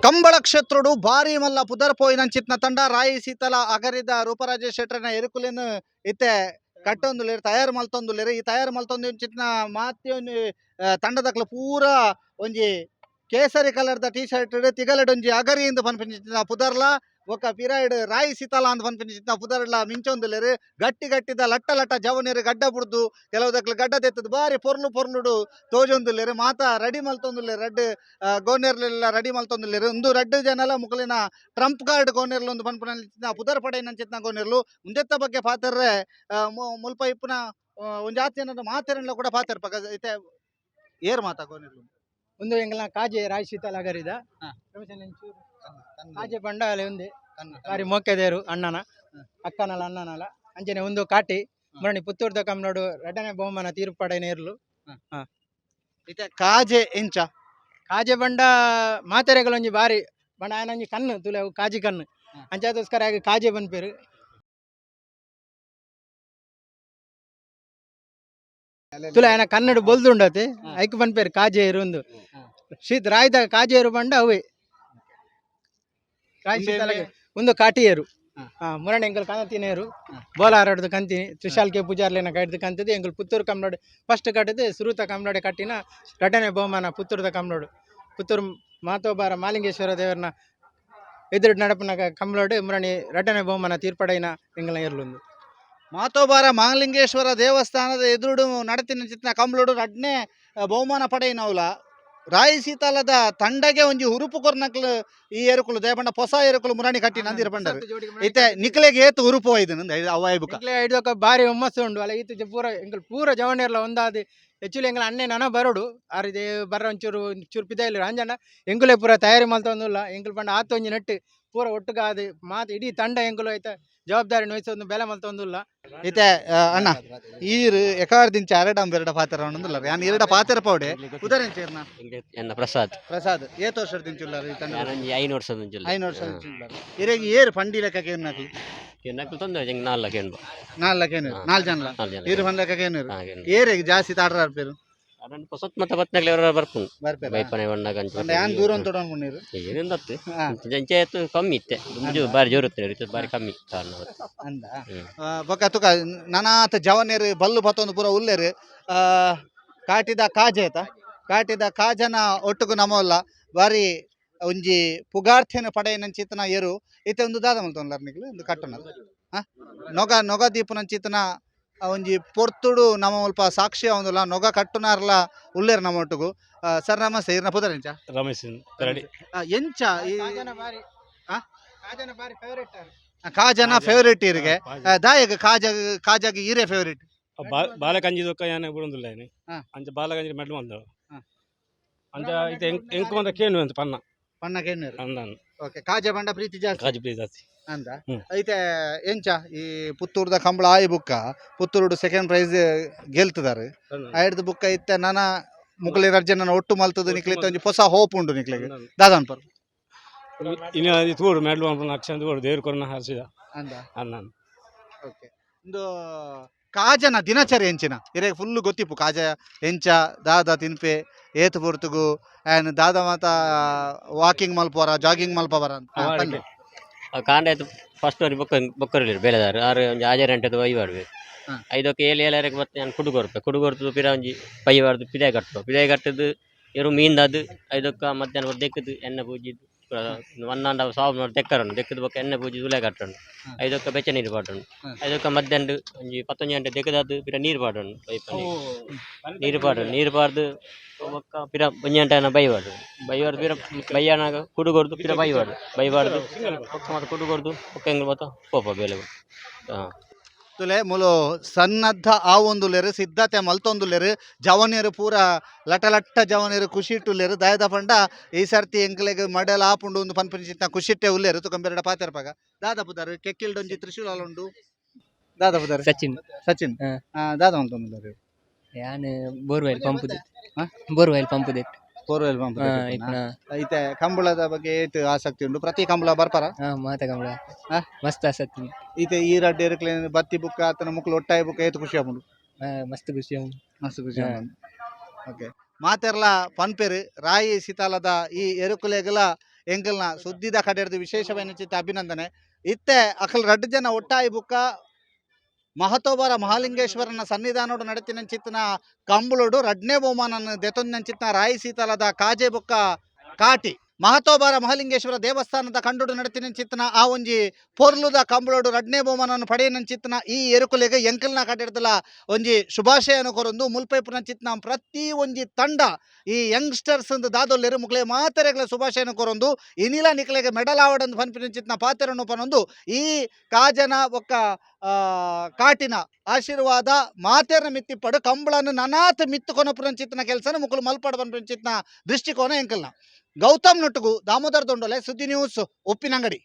ಕಂಬಳ ಕ್ಷೇತ್ರುಡು ಭಾರಿ ಮಲ್ಲ ಪುದರ್ಪೋಯಿನಂಚಿತ್ನ ತಂಡ ರಾಯಿ ಸೀತಲ ಅಗರಿದ ರೂಪರಾಜೇಶ್ ಶೆಟ್ರನ ಎರುಕುಲಿನ ಇತ್ತೆ ಕಟ್ಟೊಂದುಲ್ಲೇರು ತಯಾರು ಮಲ್ತೊಂದುಲ್ಲೇರು ಈ ತಯಾರು ಮಲ್ತೊಂದು ಚಿತ್ನ ಮಾತಿ ತಂಡದಕ್ಲು ಪೂರ ಒಂಜಿ ಕೇಸರಿ ಕಲರ್ದ ಟಿ ಶರ್ಟ್ ತಿಗಲಡೊಂಜಿ ಅಗರಿ ಇಂದು ಪನ್ಪಿನ ಪುದರ್ಲ ಒಕ್ಕ ಪಿರಾಯ್ಡ್ ರಾಯಿ ಸೀತಲ ಅಂತ ಪನ್ಪಿನ ಪುದರ್ಲ ಮಿಂಚೊಂದುಲ್ಲೇರು ಗಟ್ಟಿ ಗಟ್ಟಿದ ಲಟ್ಟ ಲಟ್ಟ ಜವನೇರು ಗಡ್ಡ ಬುಡ್ದು ಕೆಲವುದಕ್ಲು ಗಡ್ಡ ತೆತ್ತದು ಬಾರಿ ಪೊರ್ಲು ಪೊರ್ಲುಡು ತೋಜೊಂದುಲ್ಲೇರು ಮಾತ ರೆಡಿ ಮಲ್ತೊಂದುಲ್ಲೇರು ರಡ್ಡ್ ಗೋನೇರ್ಲೆಲ್ಲ ರೆಡಿ ಮಲ್ತೊಂದುಲ್ಲೇರು ಒಂದು ರಡ್ಡ್ ಜನಲ ಮುಕಲಿನ ಟ್ರಂಪ್ ಕಾರ್ಡ್ ಗೋನೇರ್ಲು ಒಂದು ಪನ್ಪುನ ಪುದರ್ ಪಡೆ ನಂಚಿತ್ನ ಗೋನೇರ್ಲು ಮುಂದೆತ್ತ ಬಗ್ಗೆ ಪಾತರ್ರೆ ಮುಲ್ಪ ಇಪ್ಪುನ ಒಂಜಾತಿ ಜನದ ಮಾತೆರಲ್ಲ ಕೂಡ ಪಾತರ್ ಪಕ್ಕ ಐತೆ ಏರ್ ಮಾತಾ ಗೋನೇರ್ಲು ಒಂದು ಎಂಗಲ ಕಾಜೆ ರಾಯಿ ಶೀತಲ ಅಗರಿದ ಕಾಜೆ ಪಂಡ ಅಲ್ಲಿ ఉంది ಬಾರಿ ಮೋಕೆದೇರು ಅಣ್ಣನ ಅಕ್ಕನಲ ಅಣ್ಣನಲ ಅಂಚನೆ ಒಂದು ಕಾಟಿ ಮುರಣಿ ಪುತ್ತೂರ್ದ ಕಮ್ನೋಡು ಎರಡನೇ ಬಹುಮಾನ ತೀರ್ಪಡೆನ ಇರ್ಲು ಇತ್ತೆ ಕಾಜೆ ಎಂಚ ಕಾಜೆ ಬಂಡ ಮಾತೆರೆಗಳೊಂಜಿ ಬಾರಿ ಬಂಡ ಆಯನೊಂಜಿ ಕಣ್ಣು ತುಲೆ ಅವು ಕಾಜಿ ಕಣ್ಣು ಅಂಚಾದೋಸ್ಕರ ಆಗಿ ಕಾಜೆ ಬನ್ಪೇರು ತುಲೆ ಆಯನ ಕನ್ನಡ ಬೊಲ್ದುಂಡತೆ ಐಕ್ ಬನ್ಪೇರು ಕಾಜೆ ಇರುಂದು ಶೀತ ರಾಯ್ದ ಕಾಜೆ ಇರು ಬಂಡ ಅವೇ ರಾಯಿ ಶೀತಲಗೆ ಒಂದು ಕಾಟಿಯರು ಮುರಣಿ ಎಂಕಲ್ ಕಂತಿನೇರು ಬೋಲಾರಡ್ದು ಕಂತಿನಿ ತ್ರಿಶಾಲ್ ಕೆ ಪೂಜಾರ್ಲೇನ ಕಟ್ಟಿದ ಕಂತದ್ದು ಎಂಕಲ್ ಪುತ್ತೂರು ಕಮ್ನೋಡು ಫಸ್ಟ್ ಕಟ್ಟಿದ್ದು ಸುರೂತ ಕಮ್ನೋಡೆ ಕಟ್ಟಿನ ಎರಡನೇ ಬಹುಮಾನ ಪುತ್ತೂರದ ಕಮ್ನೋಡು ಪುತ್ತೂರು ಮಾತೋಬಾರ ಮಾಲಿಂಗೇಶ್ವರ ದೇವರನ್ನ ಎದುರು ನಡಪನ ಕಮ್ನೋಡು ಮುರಣಿ ಎರಡನೇ ಬಹುಮಾನ ತೀರ್ಪಡೆನ ಎಂಗಲ ಇರ್ಲೊಂದು ಮಾತೋಬಾರ ಮಹಾಲಿಂಗೇಶ್ವರ ದೇವಸ್ಥಾನದ ಎದುರು ನಡತಿನ ಚಿತ್ನ ಕಂಬ್ಲೋಡು ರಡ್ನೆ ಬಹುಮಾನ ಪಡೆಯಿನವುಲ ರಾಯಿ ಸೀತಾಲದ ತಂಡಗೆ ಒಂಜಿ ಹುರುಪು ಕೊರ್ನಕ್ಲು ಈ ಎರುಕುಲು ದೇಪಂಡ ಹೊಸ ಎರುಕುಲು ಮುರಾಣಿ ಕಟ್ಟಿ ನಂದಿರ ಪಂಡರು ಐತೆ ನಿಕ್ಲೆಗೆ ಏತು ಹುರುಪು ಒಯ್ದು ಅವಾಯ್ಬುಕ ಹಿಡಿದೋಕ ಬಾರಿ ಹುಮ್ಮಸ್ಸು ಉಂಡು ಅಲ್ಲ ಈತ ಪೂರ ಎಂಕಲ್ ಪೂರ ಜವನೇರ್ಲ ಒಂದಾದ ಹೆಚ್ಚುಲಿ ಎಂಗಲ ಅಣ್ಣೆ ನನ ಬರೋಡು ಆರಿದೆ ಬರ್ರ ಒಂಚೂರು ಚೂರು ಪಿದಾಯಿಲ್ಲ ಅಂಜಂಡ ಎಂಕುಲೆ ಪೂರ ತಯಾರಿ ಮಲ್ತೊಂದುಲ್ಲ ಎಂಕಲ್ ಪಂಡ ಆತ ಒಂಜಿ ನಟ್ಟು ಪೂರ ಒಟ್ಟುಗಾದ ಮಾತು ಇಡೀ ತಂಡ ಎಂಕುಲು ಐತೆ ಜವಾಬ್ದಾರಿ ವಹಿಸೋದು ಬೆಲೆ ಮಲ್ತೊಂದುಲ್ಲ ಐತೆ ಅಣ್ಣ ಈರು ಎಕಾರ್ದಿಂಚ ಅರಡಂ ಬೆರಡ ಪಾತ್ರ ಅನ್ನೊಂದುಲ್ಲ ಯಾನ್ ಎರಡ ಪಾತ್ರ ಪೌಡೆ ಉದಾಹರಣೆ ಚೇರ್ನ ಎನ್ನ ಪ್ರಸಾದ್ ಏತ್ ವರ್ಷದಿಂಚುಲ್ಲಾರ ಈ ತಂಡ 5 ವರ್ಷದಿಂಚುಲ್ಲ 5 ವರ್ಷದಿಂಚುಲ್ಲಾರ ಇರೆಗಿ ಏರ್ ಫಂಡಿ ಲೆಕ್ಕಕ್ಕೆ ಏನಾಕಿ ಎನ್ನಕ್ಲು ತೊಂದರೆ ಜಂಗ್ 4 ಲಕ್ಷ ಎನ್ಬ 4 ಲಕ್ಷ ಏನೇರು 4 ಜನ ಇರು ಫಂಡ್ ಲೆಕ್ಕಕ್ಕೆ ಏನೇರು ಏರೆಗಿ ಜಾಸ್ತಿ ತಾಡ್ರ ಪೇರು ಅದನ್ನು ಪೊಸತ್ ಮತ್ತೆ ಬತ್ನಾಗ್ಲಿ ಅವರ ಬರ್ಪುಂಡು ಬೈಪನೆ ಬಣ್ಣಗ ಯಾನ್ ದೂರ ತೊಡೊಂಡ್ಕೊಂಡಿರು ಏನಿಂದತ್ತು ಜಂಚಾಯತ್ ಕಮ್ಮಿ ಇತ್ತೆ ಮುಂಜು ಬಾರಿ ಜೋರುತ್ತೆ ರೀತಿ ಬಾರಿ ಕಮ್ಮಿ ಕಾರಣ ಅಂದ ಬೊಕ ತುಕ ನನಾತ ಜವನೇರು ಬಲ್ಲು ಬತ್ತೊಂದು ಪೂರ ಉಲ್ಲೇರು ಕಾಟಿದ ಕಾಜನ ಒಟ್ಟುಗು ನಮೋಲ್ಲ ಬಾರಿ ಒಂಜಿ ಪುಗಾರ್ಥ್ಯನ ಪಡೆಯನಂಚಿತನ ಏರು ಇತ್ತೆ ಒಂದು ದಾದ ಮಲ್ತೊಂಡ್ಲಾರ ನಿಕ್ಲು ಒಂದು ಕಟ್ಟನ ನೊಗ ದೀಪನಂಚಿತನ ಒಂಜಿ ಪೊರ್ತುಡು ನಮ ಮುಲ್ಪ ಸಾಕ್ಷಿ ಅವೊಂದುಲ್ಲ ನೊಗ ಕಟ್ಟುನಾರ್ಲ ಉಲ್ಲೇರು ನಮ್ಮ ಒಟ್ಟುಗು ಸರ್ ನಮಸ್ತೆ ಇರ್ನ ಪುದರ್ ಎಂಚ ರಮೇಶ್ ಎಂಚ ಕಾಜನ ಫೇವರೇಟ್ ಇರಿಗೆ ದಾಯಗ ಕಾಜಾಗ ಈರೆ ಫೇವರೇಟ್ ಬಾಲಕಂಜಿ ದೊಕ್ಕ ಯಾನೆ ಬಿಡೊಂದುಲ್ಲ ಏನಿ ಅಂಚ ಬಾಲಕಂಜಿ ಮೆಡ್ಲು ಬಂದವ ಅಂಚ ಇತ್ತೆ ಎಂಕು ಬಂದ ಕೇನು ಅಂತ ಪನ್ನ ಕೇನು ಅಂದಾನು ಓಕೆ ಕಾಜ ಬಂಡ ಪ್ರೀತಿ ಜಾಸ್ತಿ ಅಂದ ಐತೆ ಎಂಚ ಈ ಪುತ್ತೂರ್ದ ಕಂಬಳ ಆಯಿ ಬುಕ್ಕ ಪುತ್ತೂರುಡು ಸೆಕೆಂಡ್ ಪ್ರೈಸ್ ಗೆಲ್ತದಾರೆ ಆಯ್ದು ಬುಕ್ಕ ಇತ್ತೆ ನಾನ ಮುಕ್ಲಿ ರರ್ಜನ ಒಟ್ಟು ಮಲ್ತದ ನಿಕ್ಲಿತ್ತ ಒಂಜಿ ಹೊಸ ಹೋಪ್ ಉಂಡು ನಿಕ್ಲಿಗೆ ದಾದಾನ್ ಪರ್ ಇನ್ನು ಅದು ತೋಡು ಮೆಡ್ಲು ಬಂದ ಅಕ್ಷರ ತೋಡು ದೇವ್ರ ಕೊರನ ಹರಿಸಿದ ಅಂದ ಅಂದಾನು ಓಕೆ ಒಂದು ಕಾಜನ ದಿನಚರಿ ಎಂಚಿನ ಇರೆಗೆ ಫುಲ್ಲು ಗೊತ್ತಿಪ್ಪು ಕಾಜ ಎಂಚ ದಾದ ತಿನ್ಪೆ ಏತು ಪೊರ್ತುಗು ಆ್ಯನ್ ದಾದ ಮಾತ ವಾಕಿಂಗ್ ಮಲ್ಪವರ ಜಾಗಿಂಗ್ ಮಲ್ಪವರ ಅಂತ ಕಾಂಡ ಆಯ್ತು ಫಸ್ಟ್ ಅವ್ರಿಗೆ ಬೊಕ್ಕರಿಲ್ಲ ಬೇಲೆದಾರು ಆರು ಒಂಜಿ ಆಜಾರು ಗಂಟೆದು ಒಯ್ಬಾರ್ಬೇಕು ಐದಕ್ಕೆ ಏಳಕ್ಕೆ ಮತ್ತೆ ನಾನು ಕುಡುಗೊರ್ತು ಪಿರ ಒಂಜಿ ಪೈವಾರ್ದು ಪಿದಾಯ ಕಟ್ಟದು ಇರು ಮೀನ್ದದು ಐದಕ್ಕೆ ಮಧ್ಯಾಹ್ನ ಬರ್ ದೆಕ್ಕದು ಎಣ್ಣೆ ಪೂಜಿದ್ದು ಒಂದಾಂಡ ಸಾವು ನೋಡಿ ದೆಕ್ಕದು ಬೊಕ್ಕ ಎಣ್ಣೆ ಪೂಜಿ ಉಲೆ ಕಟ್ಟಂಡು ಐದಕ್ಕೆ ಬೆಚ್ಚ ನೀರು ಪಾಟಂಡು ಐದಕ್ಕೆ ಮಧ್ಯಾಹ್ನ ಒಂಜಿ 11 ಗಂಟೆ ದೆಕ್ಕದದು ಪಿರ ನೀರು ಪಾಟಂಡು ಪೈಪ ನೀರು ಪಾಡ್ದು ಬೊಕ್ಕ ಪಿರ 1 ಗಂಟೆನ ಬೈವಾರ್ದು ಪಿರ ಬೈಯಾನಾಗ ಕುಡುಗೊರ್ದು ಪಿರ ಬೈವಾರ್ದು ಬೊಕ್ಕ ಮತ್ತೆ ಕುಡುಗೊರ್ದು ಬೊಕ್ಕ ಹೆಂಗ್ ಮತ್ತೆ ಕೋಪ ಬೇಲೆ ತುಲೆ ಮುಲು ಸನ್ನದ್ಧ ಆವೊಂದುಲ್ಲೇರು ಸಿದ್ಧತೆ ಮಲ್ತೊಂದುಲ್ಲೇರು ಜವನೇರು ಪೂರ ಲಟ ಜವನೇರು ಖುಷಿ ಇಟ್ಟುಲ್ಲೇರು ದಾಯದ ಪಂಡ ಈ ಸರ್ತಿ ಎಂಕ್ಲೆಗ್ ಮಡಲ್ ಆಪುಂಡು ಒಂದು ಪನ್ಪಂಚಿತ್ತ ಖುಷಿಟ್ಟೆ ಉಲ್ಲೇರು ತುಕಂಬೆರಡ ಪಾತೆರ್ಪಾಗ ದಾದ ಪುದಾರು ಕೆಕ್ಕಿಲ್ಡೊಂಜಿ ತ್ರಿಶೂಲ ಉಂಡು ದಾದ ಪುದಾರು ಸಚಿನ್ ದಾದ ಮಲ್ತೊಂದುಲ್ಲೇರು ಯಾನ್ ಬೋರ್ವೆಲ್ ಪಂಪ್ ಬೋರ್ವೆಲ್ ಪಂಪ್ ಐತೆ ಕಂಬಳದ ಬಗ್ಗೆ ಏತ್ ಆಸಕ್ತಿ ಉಂಡು ಪ್ರತಿ ಕಂಬಳ ಬರ್ಪಾರ ಮಾತ ಕಂಬಳ ಮಸ್ತ್ ಆಸಕ್ತಿ ಈತೆ ಈ ರಡ್ಡೆ ಇರಕ್ಲೆ ಬತ್ತಿ ಬುಕ್ಕ ಆತನ ಮುಕ್ಳು ಒಟ್ಟಾಯಿ ಬುಕ್ಕ ಏತ್ ಖುಷಿ ಆಪುಂಡು ಮಸ್ತ್ ಖುಷಿ ಓಕೆ ಮಾತೆರ್ಲ ಪನ್ಪೆರು ರಾಯಿ ಸಿತಾಲದ ಈ ಎರುಕುಲೆಗಲ ಎಂಕಲ್ನ ಸುದ್ದಿದ ಕಡೆರ್ದು ವಿಶೇಷమైన ಚಿತ್ತ ಅಭಿನಂದನೆ ಇತ್ತೆ ಅಕಲ್ ರಡ್ಡು ಜನ ಒಟ್ಟಾಯಿ ಬುಕ್ಕ ಮಹತೋಬರ ಮಹಾಲಿಂಗೇಶ್ವರನ ಸನ್ನಿಧಾನೋಡು ನಡತಿನ ಚಿತ್ತನ ಕಂಬಳುಡು ರಡ್ನೇ ಬಹುಮಾನನ ದೆತೊಂದಿನ ಚಿತ್ತನ ರಾಯಿ ಸೀತಲದ ಕಾಜೆ ಬುಕ್ಕ ಕಾಟಿ ಮಹತೋಬರ ಮಹಾಲಿಂಗೇಶ್ವರ ದೇವಸ್ಥಾನದ ಕಂಡುಡು ನಡತಿನ ಚಿತ್ತನ ಆ ಒಂಜಿ ಪೊರ್ಲುದ ಕಂಬಳೋಡು ರಡ್ನೇ ಬಹುಮಾನವನ್ನು ಪಡೆಯನ ಚಿತ್ತನ ಈ ಎರುಕುಲೆಗೆ ಎಂಕಲ್ನ ಕಟ್ಟಿಡ್ದಲ ಒಂಜಿ ಶುಭಾಶಯನ ಕೊರೊಂದು ಮುಲ್ಪೈಪುನ ಚಿತ್ತನ ಪ್ರತಿ ಒಂಜಿ ತಂಡ ಈ ಯಂಗ್ಸ್ಟರ್ಸ್ ದಾದೊಲ್ಲೆರು ಮುಕ್ಲೆ ಮಾತೆರೆಗಳ ಶುಭಾಶಯನ ಕೊರೊಂದು ಇನಿಲ ನಿಕ್ಲೆಗೆ ಮೆಡಲ್ ಆವಡಂದು ಪನ್ಪಿನ ಚಿತ್ತನ ಪಾತೆರನ್ನು ಪನೊಂದು ಈ ಕಾಜನ ಒಕ್ಕ ಕಾಟಿನ ಆಶೀರ್ವಾದ ಮಾತೆರ್ನ ಮಿತ್ತಿಪ್ಪಡು ಕಂಬಳನ್ನು ನನಾತ್ ಮಿತ್ತು ಕೊನಪುರ ಚಿತ್ತನ ಕೆಲಸನ ಮುಕ್ಕಲು ಮಲ್ಪಾಡು ಪನ್ಪಿನ ಚಿತ್ತನ ದೃಷ್ಟಿಕೋನ ಎಂಕಲ್ನ ಗೌತಮ್ ನೊಟ್ಟುಗು ದಾಮೋದರ್ ದೊಂಡೊಲೆ ಸುದ್ದಿ ನ್ಯೂಸ್ ಉಪ್ಪಿನಂಗಡಿ.